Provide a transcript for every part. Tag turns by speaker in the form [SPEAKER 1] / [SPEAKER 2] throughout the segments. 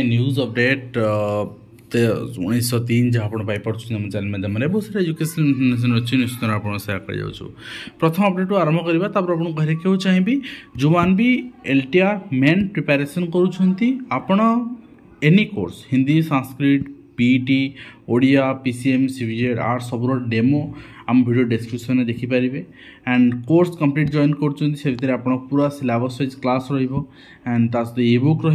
[SPEAKER 1] News update 1903 जहाँ आप पाइपे आम चैनल माध्यम बहुत सारे एजुकेशन इनफर्मेशन अच्छी निश्चित आप सेयार कर प्रथम अपडेट आरंभ करवा आपको कहना चाहिए जो मैंने भी एलटीआर मेन प्रिपेरेसन करुँच any course Hindi Sanskrit PET Odia PCM CBZ art सब डेमो आम वीडियो डिस्क्रिप्शन में देखिपारे एंड कोर्स कंप्लीट जॉइन कर पूरा सिलेबस वाइज क्लास एंड ता सहित e book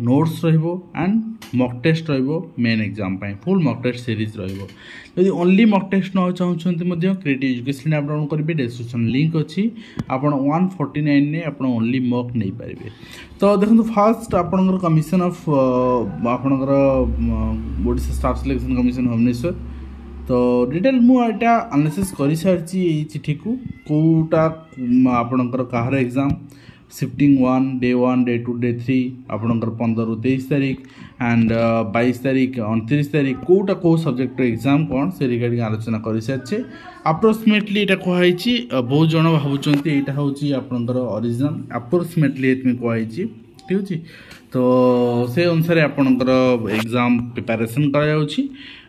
[SPEAKER 1] notes and mock test main exam full mock test series रही ओनली मॉक टेस्ट न चाहते क्रिएटिव एजुकेशन आप डाउनलोड करेंगे डिस्क्रिप्शन लिंक अच्छी आप 149 ने आप ओनली मॉक नहीं पारे। तो देखो फास्ट आपंकर कमिशन ऑफ आपंकर Odisha staff selection commission Bhubaneswar तो डिटेल मुझा एनालिसिस कर सारी चिठी को कौटा आपणकर कहार एग्जाम शिफ्टिंग 1 डे 2 डे 3 आपणकर 15 ରୁ 23 तारीख एंड 22 तारीख 29 तारीख कौटा कौ सब्जेक्ट एग्जाम कौन से रिगार्डिंग आलोचना कर सारी अप्रोक्सीमेटली यहाँ कहुई बहुत जन भावुंट यहाँ हूँ आपणकर ओरिजिनल अप्रोक्सीमेटली ये कहुई ठीक अच्छे तो से अनुसार आपणकर एग्जाम प्रिपेरेसन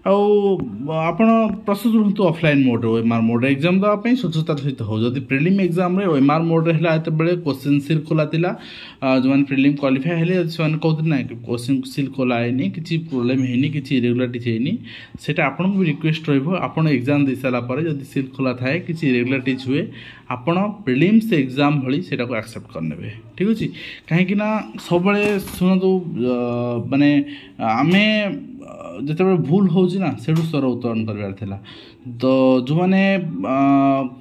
[SPEAKER 1] आप प्रस्तुत रुहतु offline mode OMR mode exam देवाई स्वच्छतार सहित हो जदि प्रिलिम एग्जाम ओएमआर मोड है क्वेश्चन सील खोला जो मैंने प्रिलिम क्वालिफाई हेले से कहते ना कि क्वेश्चन सील खोला है किसी प्रोब्लेम है किसी इरेगुलारिटीज है सेटा आपन को भी रिक्वेस्ट रहा एग्जाम दे सारापर जब सील खोला थाए किसी इरेगुलारिटीज हुए आपण प्रिलिम्स एग्जाम भली सेटा को एक्सेप्ट करने ठीक अच्छे कहीं सब शुणु माने आमे जिते भूल हो से स्वर उत्तोलन करार तो जो मैंने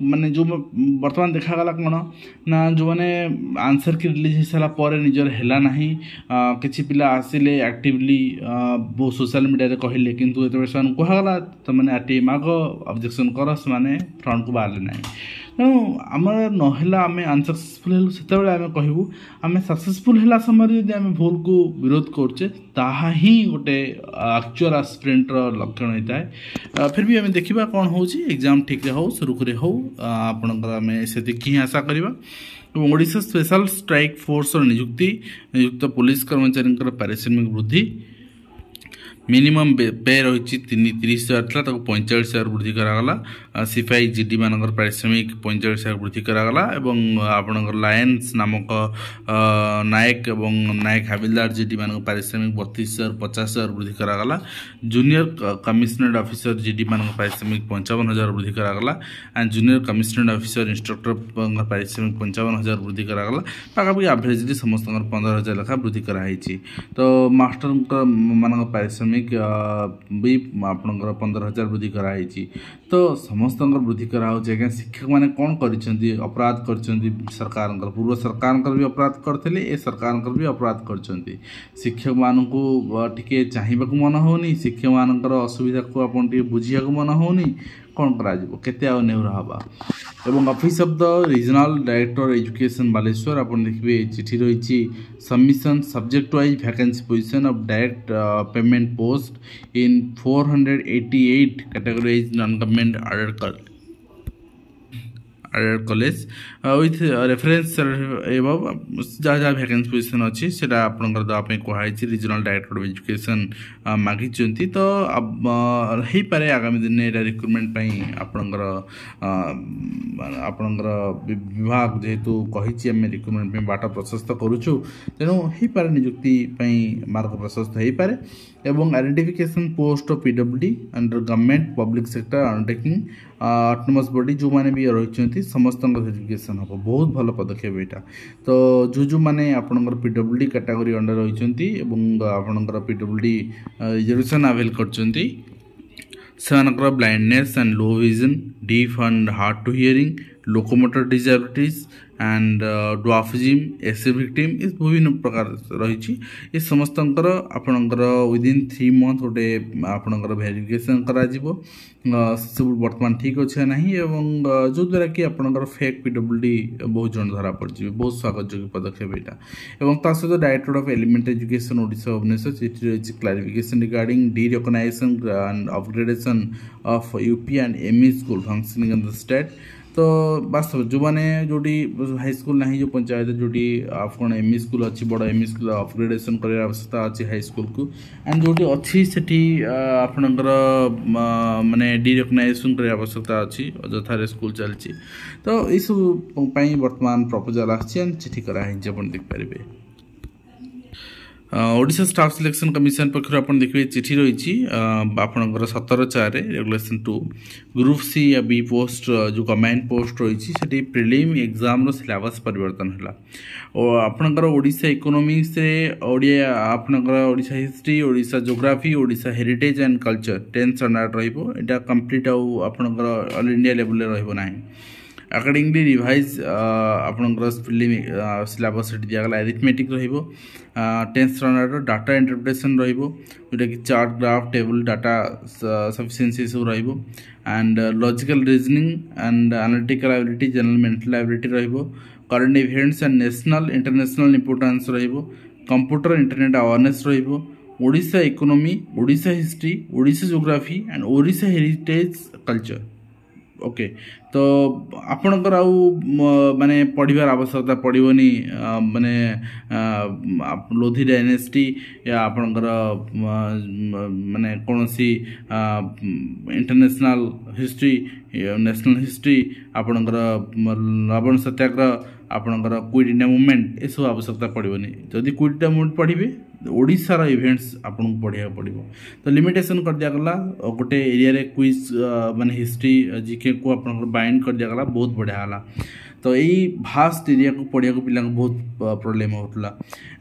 [SPEAKER 1] माने जो बर्तमान देखागला कौन ना जो मैंने आंसर की रिलीज हो सारापर निजर है ना किसी पिला आसिले एक्टिवली बहुत सोशल मीडिया रे कहले किंतु जो कहगला तो मैंने आरटीआई माग ऑब्जेक्शन कर से मैंने फ्रंट को बाहर ना तेणु आम नहला आम अनसक्सेसफुल हेलु से आम कहूँ आम सक्सेसफुल है समय जब आम भूल को विरोध करे ताहा ही गोटे एक्चुअल एस्पिरेंटर लक्षण होता है। फिर भी आम देखा कौन हो एग्जाम ठीक हो सुरुखुरे हो आपणकर आम से आशा करवा। ओडिशा स्पेशल स्ट्राइक फोर्स नियुक्त पुलिस कर्मचारी पारिश्रमिक वृद्धि मिनिमम पे रही 30,000 था 45,000 वृद्धि करागला सिपाही जीडी मानकर पारिश्रमिक 45,000 वृद्धि करागला एवं आपणकर लायंस नामक नायक एवं नायक हाविलदार जीडी मान पारिश्रमिक 32,000 50,000 वृद्धि करागला जूनियर कमिश्नरेट ऑफिसर जीडी मान पारिश्रमिक 55,000 वृद्धि करागला and junior commissioned officer instructor पारिश्रमिक 55,000 वृद्धि करागला पाखापाखि एवरेजली समस्त 15,000 लेखा वृद्धि कराई। तो मास्टर मान पारिश्रमिक भी आपंकर 15,000 वृद्धि कराई। तो समस्त वृद्धि कराऊँ आज्ञा शिक्षक मैंने कौन कर अपराध कर सरकार पूर्व सरकार भी अपराध करते ए सरकार भी अपराध कर शिक्षक मानक टे चाहिए मन होनी शिक्षक मान असुविधा को आप बुझा मन होनी कौन करते नेहरा हवा एवं office of the regional director education Baleswar आप देखिए चिठी रही submission subject wise vacancy position of direct payment post in 488 categorise non government aided college with reference एवं जहाँ जहाँ वैकेंसी पोजीशन अच्छी से आपंकर देवाई कहुई रीजनल डायरेक्टर ऑफ एजुकेशन मागिंट तो हो पारे आगामी दिन में रिक्रुटमेंट आपंकर आपंकर विभाग जेहेतु कही आम रिक्रुटमेंट बाट प्रशस्त करुचु तेणु हो पारे नियुक्ति मार्ग प्रशस्त हो पारे एवं identification post of PWD under government public sector undertaking autonomous body जो मैंने भी रही समस्त वेरिफिकेशन हम बहुत भल पदक्षेप यहाँ। तो जो मैंने आपंकर पीडब्ल्यूडी कैटेगरी अंडर रही आपंकर पीडब्ल्यूडी रिजर्वेशन अवेल कर blindness and low vision deaf and hard to hearing locomotor disabilities and dwarfism एसे विक्टिम ये विभिन्न प्रकार रही ये समस्त आपणकर विदिन 3 मंथ गोटे आपणकर वेरिफिकेशन करा सब बर्तमान ठीक अच्छे ना जो द्वारा कि आपणकर फेक पीडब्ल्यूडी बहुत जन धरा पड़े बहुत स्वागत योग्य पदक्षेप यहाँ सहित director of elementary education Odisha Bhubaneswar चिठी रही clarification regarding derecognition and upgradation of UP and ME school functioning in the state. तो वास्तव जो मैंने जोटी हाई स्कूल ना जो पंचायत जोटी आपन एमई स्कूल अच्छी बड़ एमई स्कूल अपग्रेडेशन कर आवश्यकता अच्छी हाई स्कूल को एंड जोटी अच्छी से आपणकर माने डी रिकग्नाइजेशन कर आवश्यकता अच्छी अଯଥାରେ स्कूल चलती तो ये सब वर्तमान प्रपोजल आसी चिठी कराई देख पारे। ओडिशा स्टाफ सिलेक्शन कमिशन पक्ष आप देखिए चिठी रही आपंकर 17/4 रेगुलेशन 2 ग्रुप सी या बी पोस्ट जो कमांड पोस्ट रही प्रिलिम एग्जाम सिलेबस परिवर्तन है और आपंकर ओडिशा इकोनॉमिक्स ओडिया आपंकर Odisha history Odisha geography Odisha heritage and culture 10th standard रहा कंप्लीट आपंकर ऑल इंडिया लेवल रहा अकॉर्डिंगली रिवाइज आपंकर फिल्म सिलेबस दिगला एरिथमेटिक रहिबो 10th स्टैंडर्ड डाटा इंटरप्रिटेशन रहिबो जोटा कि chart graph table data sufficiency सब रहिबो and logical reasoning and analytical ability general mental ability रहिबो current events and national international importance रहिबो कंप्यूटर इंटरनेट अवेयरनेस रहिबो Odisha economy Odisha history Odisha geography and Odisha heritage culture okay तो आपणकर आउ माने पढ़िबार आवश्यकता पड़ोनी माने लोधी डायनेस्टी या आपणकर माने कौन सी इंटरनेशनल हिस्ट्री नेशनल हिस्ट्री आपणकर लवण सत्याग्रह आपणकर क्विट इंडिया मूवमेंट ये सब आवश्यकता पड़ोनी जदि क्विट इंडिया मूवमेंट पढ़े ओडिशार इवेंट्स आपन पढ़ा पड़ो तो लिमिटेशन कर दिगला गोटे एरिया रे क्विज माने हिस्ट्री जीके को आप बाइंड कर दिगला बहुत बढ़िया है तो यही भास्ट एरिया को पढ़ा पिला बहुत प्रोब्लेम होता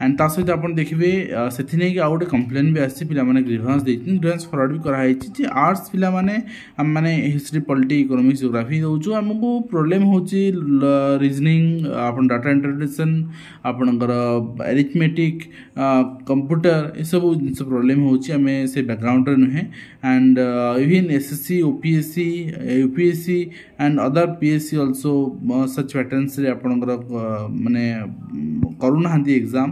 [SPEAKER 1] एंड ता सहित आप देखिए से नहीं कि आउ गोटे कंप्लेन भी आसी पे ग्रीभांस ग्रीभांस फरवर्ड भी कराई आर्ट्स पिला माने हिस्ट्री पॉलिटी इकोनॉमिक्स ज्योग्राफी दौचु आमको प्रोब्लेम होची रीजनिंग आप डाटा इंटरप्रिटेशन आपणकर एरिथमेटिक कंप्यूटर ये सब जिन प्रोब्लेम होची आमे से बैकग्राउंड रे नुहे and even SSC OPSC UPSC and other PSC also such patterns रे आपणकर माने करूना एग्जाम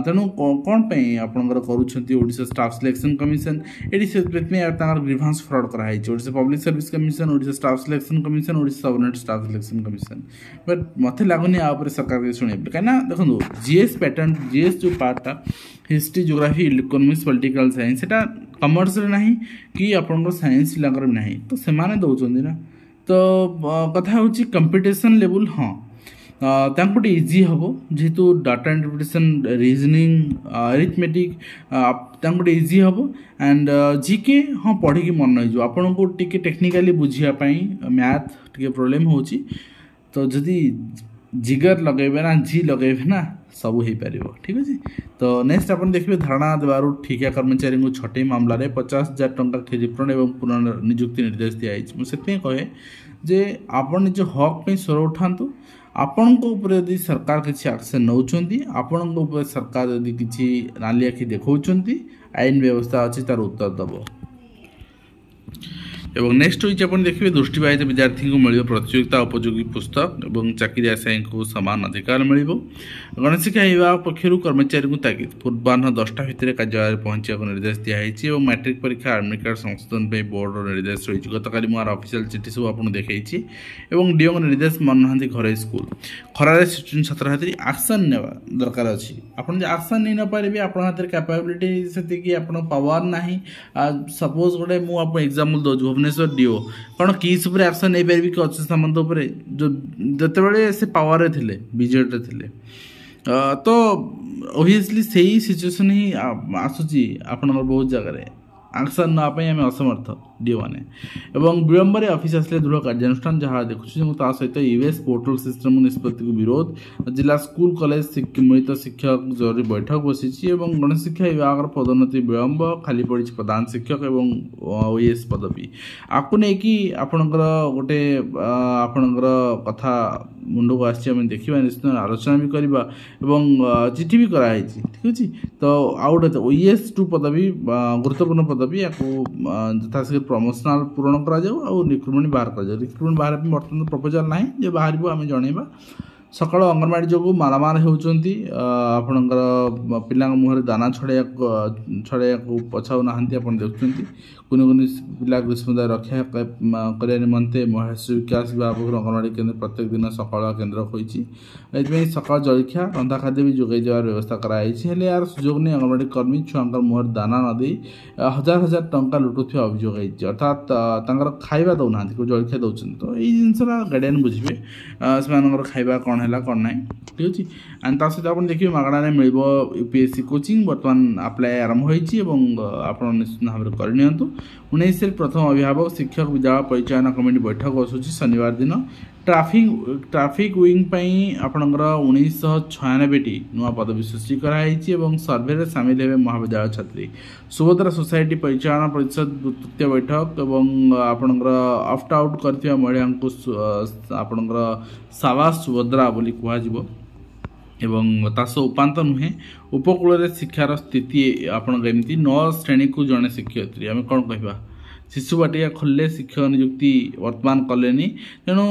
[SPEAKER 1] तेणु कौन आपणकर करुछंती ओडिशा स्टाफ सिलेक्शन कमिशन एडी से ग्रीभांस फ्रॉड कराई Odisha public service commission Odisha staff selection commission Odisha subordinate staff selection commission but मत लगुनि सरकार के शुणे कहीं देखो जीएस पैटर्न जीएस जो पार्टा history geography economics political science सेटा कॉमर्स रे नहीं कि आपन साइंस पिलांकर भी नहीं तो सेमाने दौरान ना तो कथा हूँ कंपिटिशन लेवल हाँ गोटे इजी हम जेहेतु डाटा इंटरप्रिटेशन रीजनिंग अरिथमेटिक गोटे इजी हम एंड जीके हाँ पढ़ी मन रही आपन को टिके टेक्निकाली बुझापी मैथ टे प्रोब्लेम हो तो जदि जिगर लगेबे ना जी लगेबे ना सब हो पार ठीक अच्छे तो नेक्स्ट आप देखिए धारणा देवार ठिका कर्मचारी को छटई मामला 50,000 टंका रिफंड और पुनर्नियुक्ति निर्देश दिखाई मुझे कहे जे आप निज हक पे स्वर उठातु आपण यदि सरकार किसी एक्शन नौकरी आपण सरकार यदि किसी नाली आखि देखा आईन व्यवस्था अच्छी तार उत्तर दब एवं नेक्स्ट होती देखिए दृष्टिबाधित विद्यार्थी को मिल प्रतियोगिता उपयोगी पुस्तक और चाकरी आशायी को सामान अधिकार मिल गणशिक्षा विभाग पक्षर कर्मचारी को ताकि पूर्वाह्न 10टा भितर कार्यालय पहुंचा निर्देश दिखाई और मैट्रिक परीक्षा एडमिट कार्ड संशोधन बोर्ड निर्देश रही गतकाली मोर ऑफिशियल चिठी सब आपको देखी और डीओ निर्देश मानुना घर स्कूल खरारे छात्र छात्री एक्शन ने दरकार अच्छी आपड़ एक्शन नहीं न पारे आप हाथ कैपेबिलिटी से पावर ना सपोज गोटे मुझे एग्जाम्पल दौर भुवनेश्वर डीओ कौन किस एक्शन नहीं पारि कि अच्छे सामंत जो जिते से पावर थे बीजेडी थे तो ओबियसली से ही सिचुएसन ही आसूची आप बहुत जगह एक्शन नापी आम असमर्थ। डीओ मैंने एवं विलंब ऑफिस आसले दृढ़ कार्यानुष्ठान जहाँ देखुँ सहित यूएस पोर्टल सिस्टम निष्पत्ति को विरोध जिला स्कूल कॉलेज मिलित शिक्षक जरूरी बैठक बसी गणेश शिक्षा विभाग पदोन्नति विलंब खाली पड़ी प्रधान शिक्षक एवं ओएस पदवी आपको लेकिन आपणकर गोटे आपणकर कथा मुंड को आम देखा निश्चित आलोचना भी करवा एवं चिठी भी कराई ठीक अच्छे तो आउ गोटे ओएस 2 पदवी गुरुत्वपूर्ण पदवी या यथाशीघ्र प्रमोशनाल पूरण करा रिक्रुटमेंट बाहर कर रिक्रुटमेंट बाहर बर्तमान प्रपोजाल ना जे बाहर आम जनइबा सकाल अंगनवाड़ी जो मालामाल होती आपणकर पिला मुहर दाना छड़ाइया पछाऊ ना आप देखुं कुनि कुनि पिला ग्रीष्मदाय रक्षा करने निमंते महिला शिशु विकास विभाग अंगनवाड़ी केन्द्र प्रत्येक दिन सकाल केन्द्र होती सकाल जलखिया रंधा खाद्य भी जोगाई देवार व्यवस्था कराई यार सुजोग नहीं अंगनवाड़ी कर्मी छुआ मुहर दाना नदी हजार हजार टंका लुटुवा अभियोग होती अर्थात खाଇବା दौना जलखिया दौरान तो ये जिनसा गार्डियन बुझे से खाଇବା कौन है कौन ना ठीक अच्छे एंड सहित आप देखिए मागणारे मिल यूपीएससी कोचिंग बर्तमान आप्लाय आरंभ होती आप निश्चित भाव में करनी 19 प्रथम अभिभावक शिक्षक विद्यालय परिचालन कमिटी बैठक बसुची शनिवार दिन ट्राफिक विंग आपणकर 1996 नुआ पदवी सृष्टि कराई सर्वे सामिल हे महाविद्यालय छात्री सुभद्रा सोसाइटी परिचालन परिषद तृतीय बैठक और आपणकर ऑप्ट आउट कर महिला को आपणकर सावास सुभद्रा बोली कहुव एवं तास उपांत नुहे उपकूल शिक्षार स्थिति आपमती 9 श्रेणी को जड़े शिक्षयित्री आम कौन कह शिशु बाटिका खोलिले शिक्षक नियुक्ति वर्तमान कले तेणु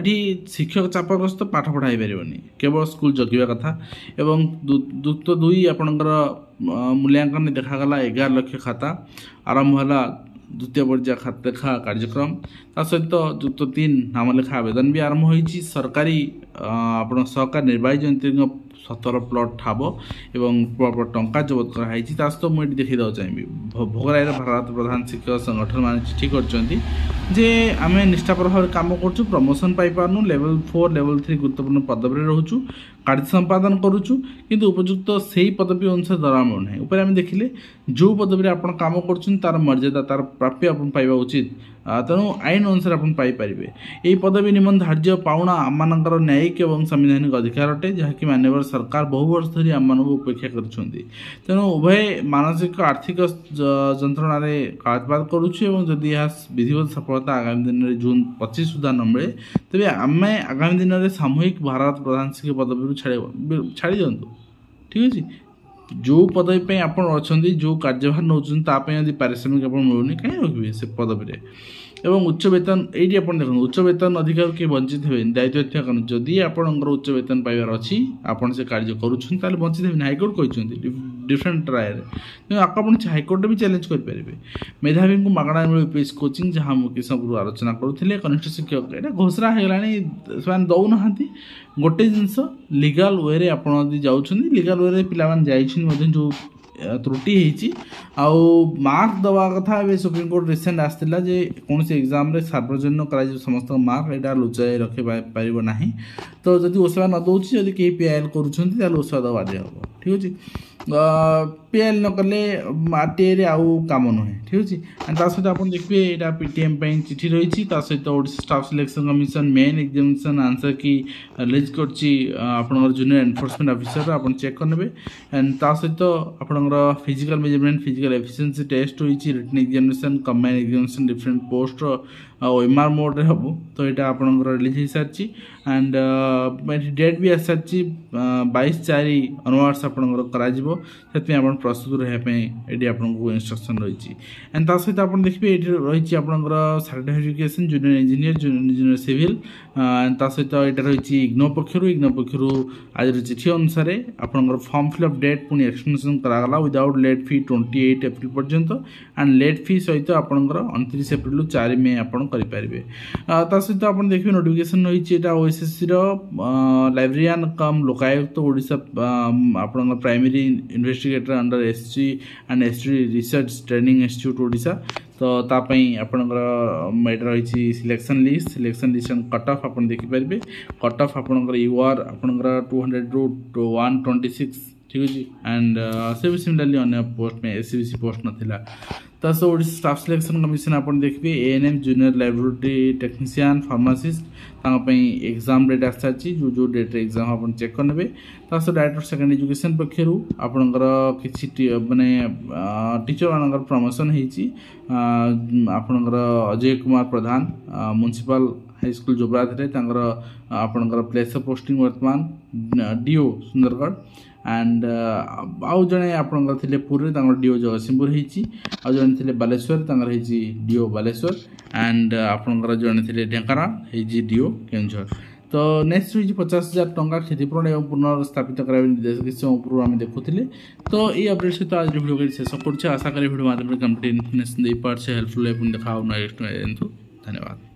[SPEAKER 1] ये शिक्षक चापग्रस्त पाठ पढ़ाई पारे केवल स्कूल जगिवा कथा एवं युक्त 2 आपणकर मूल्यांकन देखागला 11 लाख खाता आरंभ है द्वितीय पर्याय खातेखा कार्यक्रम ता सहित युक्त 3 नामलेखा आवेदन भी आरंभ होती सरकारी आप सहकार निर्वाही जंत्री 17 प्लट ठाब एवं टंका जबत कराई सहित मुझे देखी देवा चाहिए भोगराई भारत प्रधान शिक्षक संगठन मान चिठी कर आम निष्ठापर भाव कम कर प्रमोशन पाइपारनु लेवल 4 लेवल 3 गुरुत्वपूर्ण पदवी रोचु कार्य संपादन करुचु किंतु उपयुक्त से ही पदवी अनुसार दरमा मिलूना उपर आम देखिले जो पदवी आप कम कर तार मर्यादा तार प्राप्य आप पाइबा उचित तेणु आईन अनुसार आप पाइपर यही पदवी निमंत धार्य पाउना आमर न्यायिक और संवैधानिक अधिकार अटे जहाँकि माननीय सरकार बहु वर्ष धरी आम उपेक्षा कर तेणु उभय मानसिक आर्थिक जंत्रणा कालापात करुच्छी यह विधिवत सफलता आगामी दिन में जून 25 सुधा न मिले तेज आम आगामी दिन में सामूहिक भारत प्रधान शिक्षक पदवी छाड़ी दिंतु ठीक अच्छे जो पदवी आप अच्छा जो कार्यभार नौकरी पारिश्रमिक आप मिलूनी कहीं रखिए से पदवी एवं उच्च वेतन ये आप देखो उच्च वेतन अधिकार किए वंचित हे दायित्व कारण जदि आपंकर उच्च वेतन पाइबार अच्छी आपड़ से कार्य करुँच वंचित हे हाइकोर्ट कहते डिफरेन्ट राय आप हाइकोर्ट भी चैलेंज करेंगे मेधावी को मागणा मिले यूपीएस कोचिंग जहाँ मुकेश गुरु आलोचना करुले कनिष्ठ शिक्षक यहाँ घोषणा होगा दौना गोटे जिनस लीगल वे आप लीगल वे पे जो त्रुटि होती मार्क दवा कथा सुप्रीम कोर्ट रिसेंट आसाला कौन से एग्जाम रे सार्वजन कर समस्त मार्क यहाँ लुचाई रखी पार ना तो जदि ओसवा न दौर जदि कहीं पीआईएल कर ओसवा दवा बाध्य हम ठीक अच्छे पीएल न कले आरटीआई आउ काम नुहे ठीक अच्छे एंड सहित आप देखिए यहाँ पीटीएम चिठी रही सहित Odisha staff selection commission main examination answer key release कर जूनियर एनफोर्समेंट ऑफिसर आप चेक करने एंड सहित आपंकर physical measurement physical efficiency test होती written examination combined examination different post OMR mode रे हम तो यहाँ आपंकर रिलीज हो सारी एंड डेट भी आस सारी 22/4 अनवर्ड्स आपंकर कर प्रस्तुत रही आपको इंस्ट्रक्शन रही एंड सहित आप देखिए ये रही आपंकर certification junior engineer junior civil सहित यहाँ रही इग्नो पक्षर आज चिठी अनुसार आपंकर फॉर्म फिलअप डेट पुणी एक्सटेंशन करागला विदाउट लेट फी 28 एप्रिल पर्यंत एंड लेट फी सहित आपंकर 29 एप्रिल 4 मे आप करेंगे सहित आप देखिए नोटिफिकेशन रही ओएसएससी लाइब्रेरियन कम लोकायुक्त ओडिशा आपंकर primary investigator under SC and ST research training institute Odisha तो तापाई आपंकर रही selection list and cut off आप देखिपारे कट ऑफ आपंकर यूआर आपंकर 200 ରୁ 126 ठीक अच्छे एंड से भी सिमिलरली अन्य पोस्ट में एससीबीसी पोस्ट नाला तो so Odisha staff selection commission आप देखिए ANM junior laboratory technician pharmacist exam date आस सारी जो डेट एग्जाम आप चेक करने सो डायरेक्टर सेकेंड एजुकेशन पक्षर आपणकर कि माने टीचर मान प्रमोशन आपणकर Ajay Kumar Pradhan municipal high school जोब्राथ आपणकर प्लेस ऑफ पोस्टिंग वर्तमान डीओ सुंदरगढ़ एंड आउ जड़े आपंकर पुरी डीओ जगतसिंहपुर आउ जड़े थे बालेश्वर डीओ बालेश्वर एंड आपंकर जड़े थे ढेंकानाल डीओ केन्दुझर तो नेक्स्ट हुई 50,000 टंका क्षतिपूरण एवं पुनर्स्थापित कराया निर्देश किसी पूर्व आम देखुले तो ये अपडेट सहित आज भिडियो शेष कर आशा करी भिडियो माध्यम कंप्लीट इनफर्मेशन दे पार्छ हेल्पफुल देखा नेक्स्ट धन्यवाद।